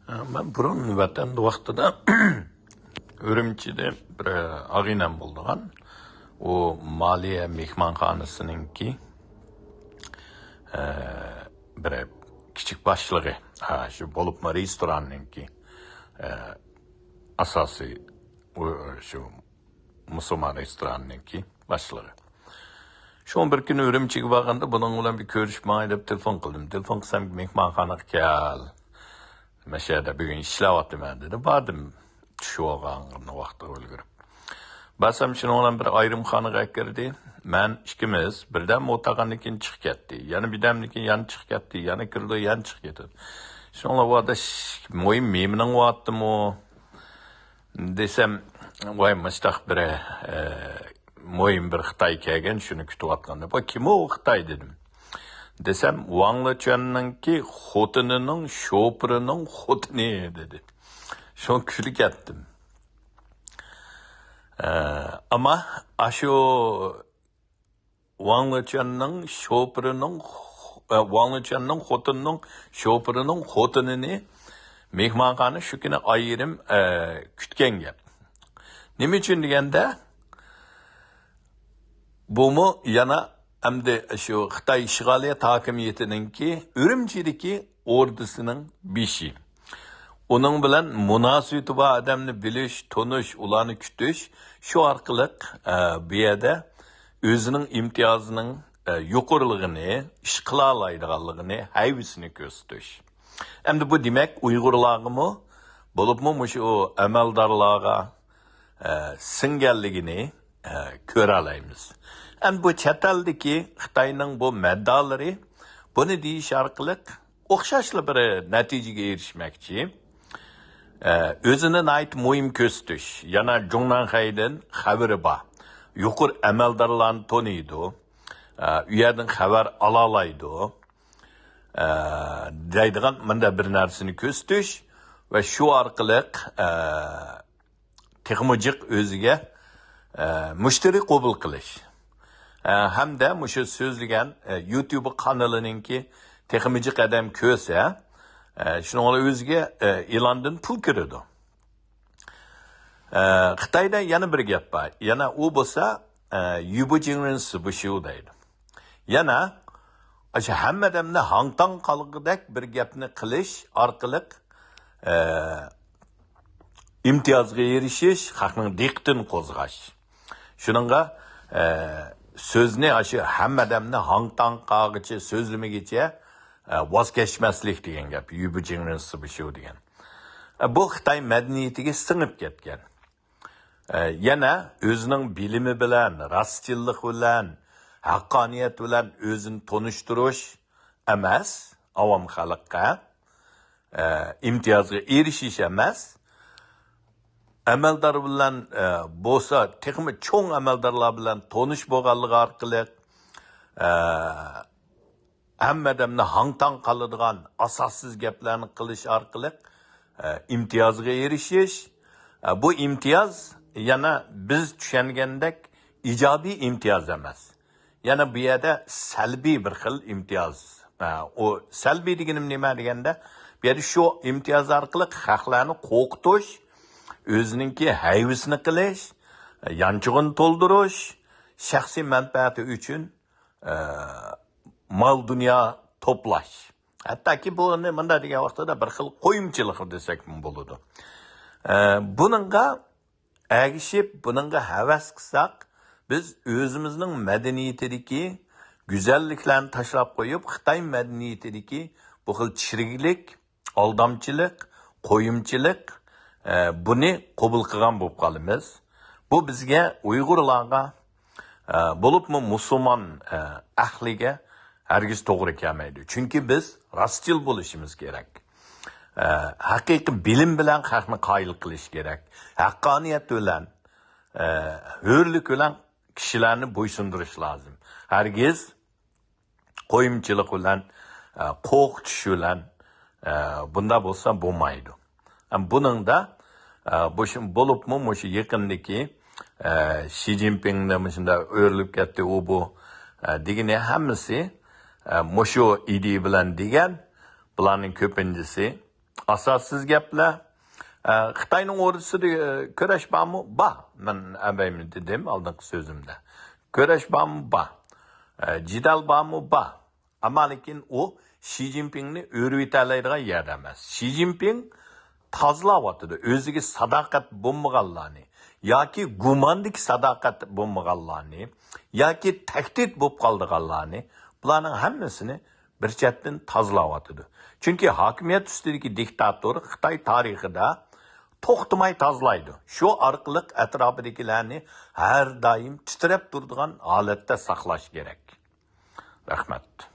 Ben burun vatan vaqtida Ürümçide bir ağinem bulduğan o maliye mehmanxonasininki bir kichik boshlig'i shu bo'libmi restoranninki asosiy shu musulmon restoranninki boshlig'i. Şu bir kun Ürümchiga borganda buning bilan bir ko'rishmay deb telefon qildim. Telefon qilsam mehmonxonaga kel. Meşede bugün işlavatıman dedi. Bardım tushib olgan vaqtda o'lgirib. Basam shuni olan bir ayrımxonaga kirdi. Men ikkimiz birdan o'tirgandan keyin chiqib ketdi. Yana birdamdan keyin yana chiqib ketdi. Yana kirdi, yana chiqib ketdi. Shunga vada mo'yim memning vaqtimi desam, voy mustaq bir mo'yim bir Xitoy kelgan, shuni kutayotganda. Bu kim o Xitoy dedim. Desem Wang Lechen'ninki xotinining şoförünün xotini dedi. Şunu külük ettim. Ama şu Wang Lechen'nin şoförünün Wang Lechen'nin xotininin şoförünün xotinini mehmanxona şu kuni ayırım kütken gap. Nima uchun deganda bu mu yana Hamda şu Xitoy işgaliyet hakimiyetiningki Ürümchidagi ordusining beshi. Onun bilan munosabati bor odamni bilish, tonish, ularni kutish, shu orqali bu yerda o'zining imtiyozining yuqoriligini, ish qila oladiganligini, haybisini ko'rsatish. Endi bu demak Uyg'urlarga bo'libmi shu amaldorlarga singanligini ko'ra olamiz. Yani bu çeteldeki Xitayning bu meddaları bunu deyiş arqılık o'xshashli bir natijaga erishmoqchi. O'zini ait muhim ko'rsatish. Yana Jungnanxaydan xabari bor. Yuqur amaldorlarni taniydi. U yerdan xabar ola oladi. Deydigan menda bir narsani ko'rsatish va shu orqali texnologik o'ziga mushtari qabul qilish. Hem de muşu sözlügen YouTube kanalıninki texmici kadem köse şunu ola özge ilandın pul kiridi. Xitayda yana bir gap var. Yana u bolsa yubu jingrin sıbışı deydi. Yana aşı hammadamni hangtang qalgıdak bir gapni qilish orqali imtiyozga erishish, xalqning diqqatini qo'zg'ash. Shuningga Sözne aşı hem adamni hangtang qağıcı sözlemegice voz keçmeslik degan gap. Yubu jingrin sıbışı degan. Bu Xitoy madaniyatiga singib ketgan. Yana o'zining bilimi bilan, rostchillik bilan, haqqoniyat bilan o'zini tonishtirish emas, avam xalqqa imtiyozga erishish emas. Amaldar bilan bo'lsa, texmi cho'ng amaldarlar bilan tonish bo'lganligi orqali hammadamni hangtang qiladigan asossiz gaplarni qilish orqali imtiyozga erishish. Bu imtiyoz yana biz tushungandek ijobiy imtiyoz emas. Yana bu yerda salbiy bir xil imtiyoz. O salbiy deganim nima deganda, bu yerda shu imtiyoz orqali xalqlarni qo'rqitish, o'zininki hayvisini qilish, yanchig'ini to'ldirish, shaxsiy manfaati uchun mol dunyo to'plash. Hattoki buni menda degan vaqtida bir xil qo'yimchilik desak bo'ladi. Buningga agishib, buningga havas qilsak, biz o'zimizning madaniyatidagi go'zalliklarni tashlab qo'yib, Xitoy madaniyatidagi bu xil chiriklik, aldamchilik, qo'yimchilik buni qabul qilgan bo'lib qolamiz. Bu bizga Uyg'urlarga bo'libmi musulmon ahliga hargiz to'g'ri kelmaydi. Chunki biz rostchil bo'lishimiz kerak. Haqiqiy bilim bilan xalqni qoyil qilish kerak. Haqqoniyat bilan, hurlik bilan kishilarni bo'ysundirish lozim. Hargiz qo'yimchilik bilan, qo'rqitish bilan bunda bo'lsa bo'lmaydi. Buningda bo'libmi shu yaqindagi Xi Jinpingni shunda o'rilib ketdi u bu degani hammasi shu ideya bilan degan bularning ko'pinchisi Asossiz gaplar. Xitoyning o'rtasida kurash bormi? Bor. Men abaymi dedim oldingi so'zimda. Kurash bormi? Bor. Jidal bormi? Bor. Ammo lekin u Xi Jinpingni o'rib yetalaydigan yer emas. Xi Jinping tozlayotdi o'ziga sadoqat bo'lmaganlarni yoki gumondagi sadoqat bo'lmaganlarni yoki tahdid bo'lib qoldiganlarni bularning hammasini bir chetdan tozlayotdi. Chunki hokimiyat ustidagi diktator Xitoy tarixida to'xtamay tozlaydi. Shu orqali atrofidagilarni har doim titrab turadigan holatda saqlash kerak. Rahmat.